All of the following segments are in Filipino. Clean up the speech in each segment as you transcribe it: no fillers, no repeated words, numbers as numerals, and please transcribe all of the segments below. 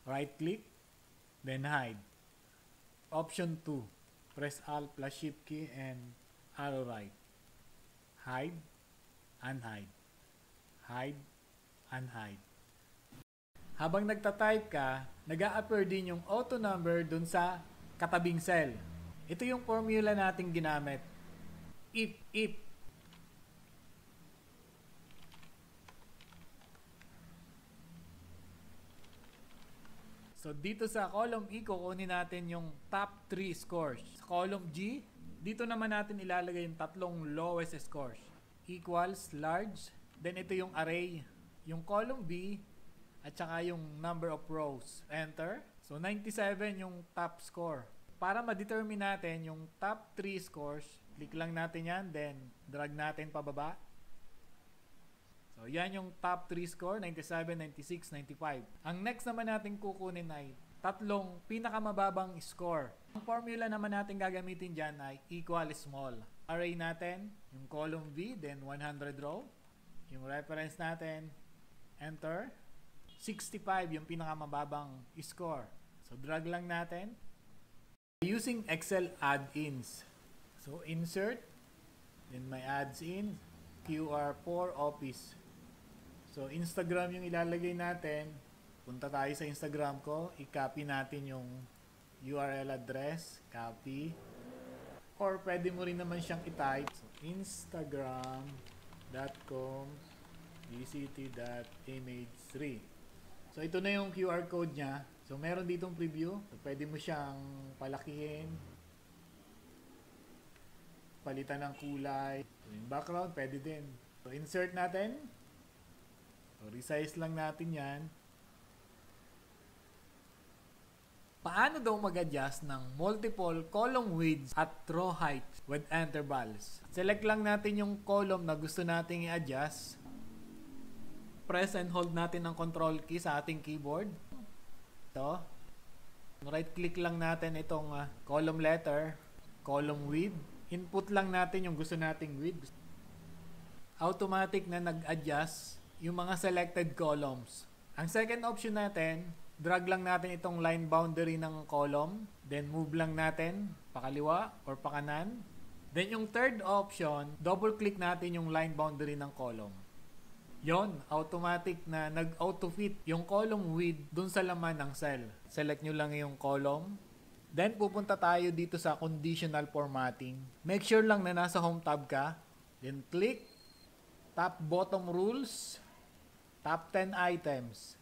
Right click, then hide. Option 2, press Alt plus Shift key and arrow right. Hide, unhide. Hide, unhide. Habang nagta-type ka, nag-a-appear din yung auto number dun sa katabing cell. Ito yung formula nating ginamit. If. So dito sa column E, kukunin natin yung top 3 scores. Sa column G, dito naman natin ilalagay yung tatlong lowest scores. Equals, large, then ito yung array, yung column B, at saka yung number of rows. Enter. So 97 yung top score. Para ma-determine natin yung top 3 scores, click lang natin yan, then drag natin pababa. So, yan yung top 3 score, 97, 96, 95. Ang next naman natin kukunin ay tatlong pinakamababang score. Ang formula naman natin gagamitin dyan ay equal small. Array natin, yung column V, then 100 row. Yung reference natin, enter. 65 yung pinakamababang score. So, drag lang natin. Using Excel add-ins. So, insert, then may adds in, QR4 office. So, Instagram yung ilalagay natin. Punta tayo sa Instagram ko. I-copy natin yung URL address. Copy. Or pwede mo rin naman siyang i-type. So, instagram.com vct.image3. So, ito na yung QR code niya. So, meron ditong preview. So, pwede mo siyang palakihin. Palitan ng kulay. So, yung background, pwede din. So, insert natin. So, resize lang natin yan. Paano daw mag-adjust ng multiple column widths at row heights with intervals? Select lang natin yung column na gusto nating i-adjust. Press and hold natin ang control key sa ating keyboard. Ito. Right click lang natin itong column letter, column width. Input lang natin yung gusto nating width. Automatic na nag-adjust yung mga selected columns. Ang second option natin, drag lang natin itong line boundary ng column, then move lang natin pakaliwa or pakanan. Then yung third option, double click natin yung line boundary ng column. Yon, automatic na nag-auto fit yung column width dun sa laman ng cell. Select nyo lang yung column. Then pupunta tayo dito sa conditional formatting. Make sure lang na nasa home tab ka. Then click top bottom rules. Top 10 items.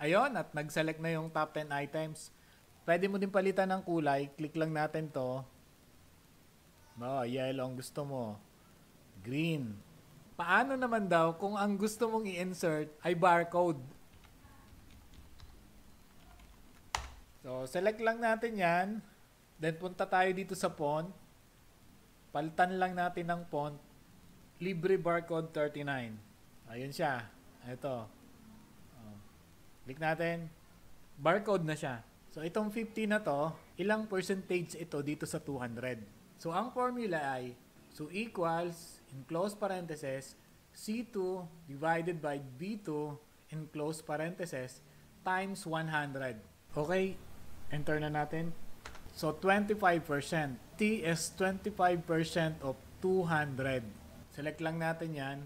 Ayun, at nag-select na yung top 10 items. Pwede mo din palitan ng kulay. Click lang natin to. Yellow ang gusto mo. Green. Paano naman daw kung ang gusto mong i-insert ay barcode? So, select lang natin yan. Then, punta tayo dito sa font. Palitan lang natin ng font. Libre barcode 39. Ayun siya. Ito. Click natin. Barcode na siya. So, itong 50 na to, ilang percentage ito dito sa 200? So, ang formula ay, so equals, in close parentheses, C2 divided by B2 in close parentheses times 100. Okay. Enter na natin. So, 25%. T is 25% of 200. Select lang natin yan.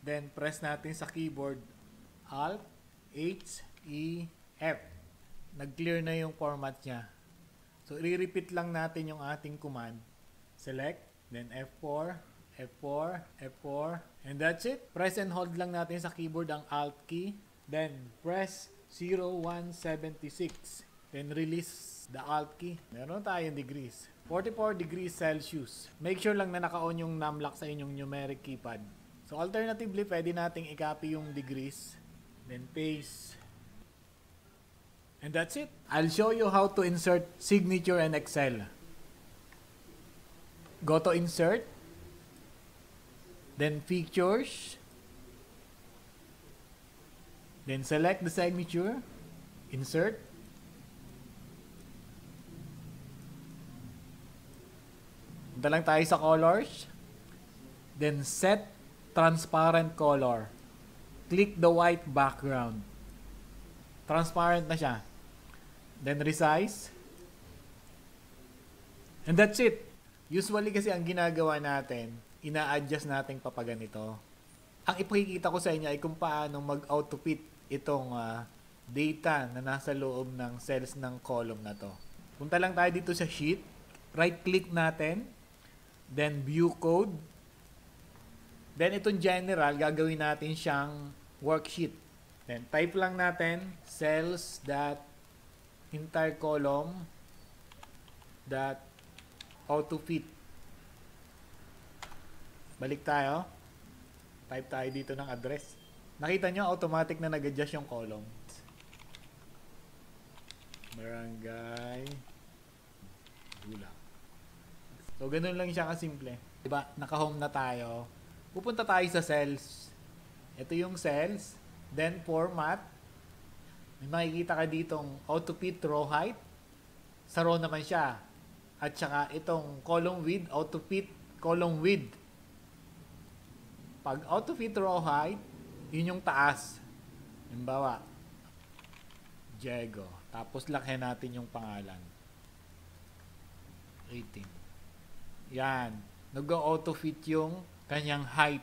Then, press natin sa keyboard, Alt, H, E, F. Nag-clear na yung format niya. So, i-repeat lang natin yung ating command. Select, then F4, F4, F4, and that's it. Press and hold lang natin sa keyboard ang Alt key. Then, press 0176. Then, release the Alt key. Meron tayong degrees. 44 degrees Celsius. Make sure lang na naka-on yung numlock sa inyong numeric keypad. So, alternatively, pwede nating i-copy yung degrees. Then, paste. And that's it. I'll show you how to insert signature in Excel. Go to Insert. Then, Features. Then, select the signature. Insert. Punta lang tayo sa Colors. Then, Set Transparent Color. Click the white background. Transparent na siya. Then resize. And that's it. Usually kasi ang ginagawa natin, ina-adjust natin papaganito. Ang ipakikita ko sa inyo ay kung paano mag-auto-fit itong data na nasa loob ng cells ng column na to. Punta lang tayo dito sa sheet. Right-click natin. Then view code. Then itong general, gagawin natin siyang worksheet. Then type lang natin cells dot entire column dot auto fit. Balik tayo. Type tayo dito ng address. Nakita nyo, automatic na nag-adjust yung column. Barangay Gulang. So, ganun lang siya kasimple. Diba? Naka-home na tayo. Pupunta tayo sa cells. Ito yung cells. Then, format. May makikita ka ditong auto-fit row height. Sa row naman siya. At saka itong column width, auto-fit column width. Pag auto-fit row height, yun yung taas. Halimbawa, Diego. Tapos lakhin natin yung pangalan. 18. Yan. Nag-auto-fit yung kanyang height.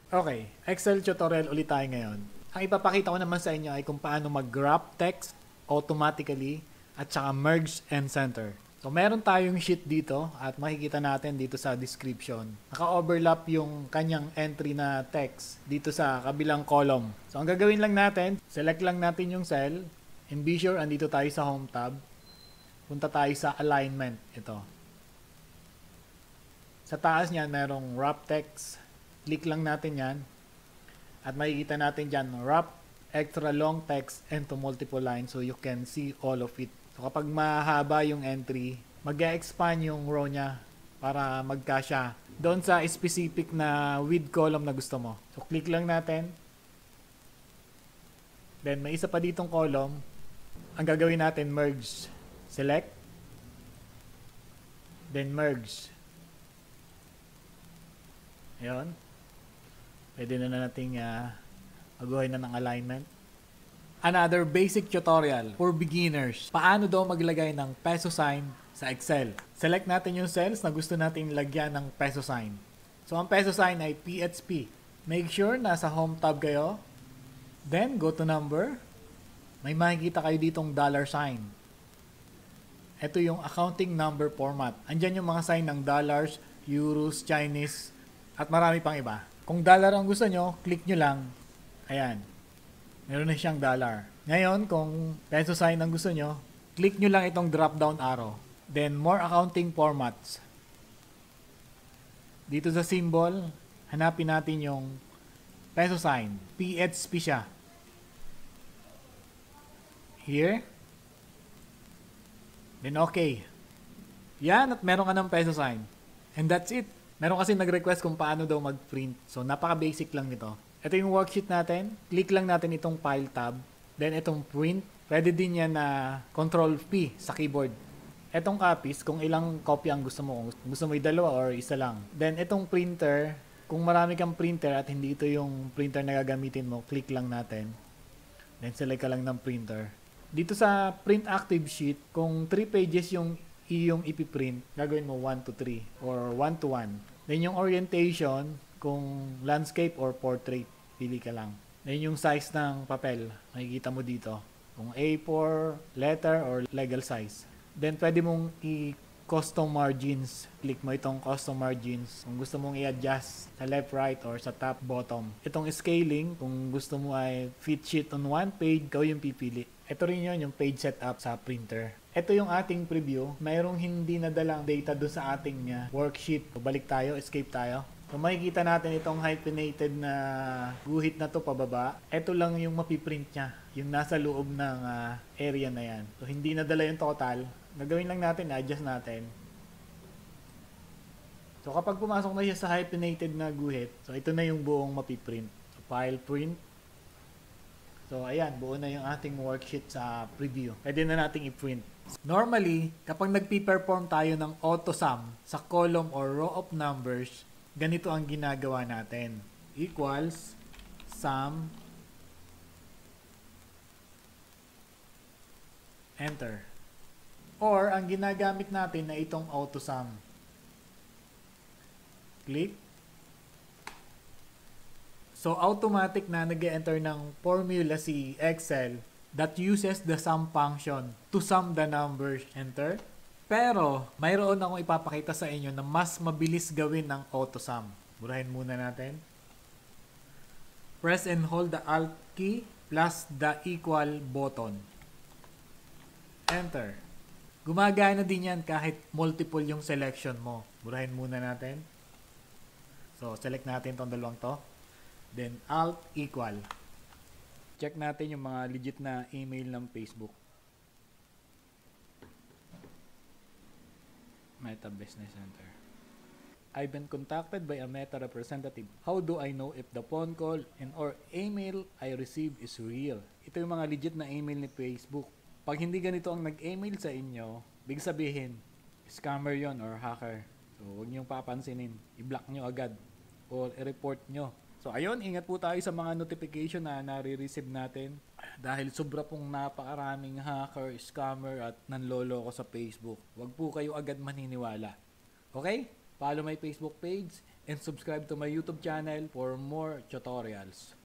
Okay. Excel tutorial ulit tayo ngayon. Ang ipapakita ko naman sa inyo ay kung paano mag-wrap text automatically at saka merge and center. So, meron tayong sheet dito at makikita natin dito sa description. Naka-overlap yung kanyang entry na text dito sa kabilang column. So, ang gagawin lang natin, select lang natin yung cell and be sure andito tayo sa home tab. Punta tayo sa alignment. Ito. Sa taas niyan, merong wrap text. Click lang natin yan. At makikita natin dyan, wrap extra long text into multiple lines so you can see all of it. So, kapag mahaba yung entry, mag-expand yung row niya para magkasya doon sa specific na width column na gusto mo. So, click lang natin. Then, may isa pa ditong column. Ang gagawin natin, merge. Select. Then, merge. Ayun. Pwede na nating magawa na ng alignment. Another basic tutorial for beginners. Paano daw maglagay ng peso sign sa Excel. Select natin yung cells na gusto natin lagyan ng peso sign. So, ang peso sign ay PHP. Make sure nasa home tab kayo. Then, go to number. May makikita kayo ditong dollar sign. Ito yung accounting number format. Andyan yung mga sign ng dollars, euros, Chinese, at marami pang iba. Kung dollar ang gusto nyo, click nyo lang. Ayan. Meron na siyang dollar. Ngayon, kung peso sign ang gusto nyo, click nyo lang itong drop-down arrow. Then, more accounting formats. Dito sa symbol, hanapin natin yung peso sign. PHP siya. Here. Then, okay. Yan, at meron ka ng peso sign. And that's it. Meron kasi nag-request kung paano daw mag-print. So, napaka-basic lang nito. Ito yung worksheet natin. Click lang natin itong file tab. Then itong print. Pwede din yan na Control P sa keyboard. Itong copies, kung ilang copy ang gusto mo. Kung gusto mo dalawa or isa lang. Then itong printer, kung marami kang printer at hindi ito yung printer na gagamitin mo, click lang natin. Then select ka lang ng printer. Dito sa print active sheet, kung 3 pages yung iyong ipiprint, gagawin mo 1 to 3 or 1 to 1. Then yung orientation, kung landscape or portrait, pili ka lang. Then yung size ng papel, makikita mo dito. Kung A4, letter, or legal size. Then pwede mong i-custom margins. Click mo itong custom margins. Kung gusto mong i-adjust sa left, right, or sa top, bottom. Itong scaling, kung gusto mo ay fit sheet on one page, ikaw yung pipili. Ito rin yun, yung page setup sa printer. Ito yung ating preview. Mayroong hindi nadalang data doon sa ating worksheet. Balik tayo, escape tayo. So, makikita natin itong hyphenated na guhit na to pababa. Ito lang yung mapiprint niya. Yung nasa loob ng area na yan. So, hindi nadala yung total. Nagawin lang natin, adjust natin. So, kapag pumasok na siya sa hyphenated na guhit, so ito na yung buong mapiprint. So, file print. So, ayan, buo na yung ating worksheet sa preview. Pwede na nating i-print. Normally, kapag nagpi-perform tayo ng auto sum sa column or row of numbers, ganito ang ginagawa natin. Equals sum Enter. Or, ang ginagamit natin na itong AutoSum. Click. So, automatic na nag-enter ng formula si Excel that uses the sum function to sum the numbers. Enter. Pero, mayroon akong ipapakita sa inyo na mas mabilis gawin ang AutoSum. Burahin muna natin. Press and hold the Alt key plus the equal button. Enter. Gumagana din yan kahit multiple yung selection mo. Burahin muna natin. So, select natin tong dalawang to. Then, Alt equal. Check natin yung mga legit na email ng Facebook. Meta Business Center. I've been contacted by a Meta representative. How do I know if the phone call and or email I received is real? Ito yung mga legit na email ni Facebook. Pag hindi ganito ang nag-email sa inyo, big sabihin, scammer yon or hacker. So, huwag niyong papansinin. I-block nyo agad o i-report nyo. So, ayun, ingat po tayo sa mga notification na nare-receive natin. Dahil sobra pong napakaraming hacker, scammer at nanloloko sa Facebook. Huwag po kayo agad maniniwala. Okay? Follow my Facebook page and subscribe to my YouTube channel for more tutorials.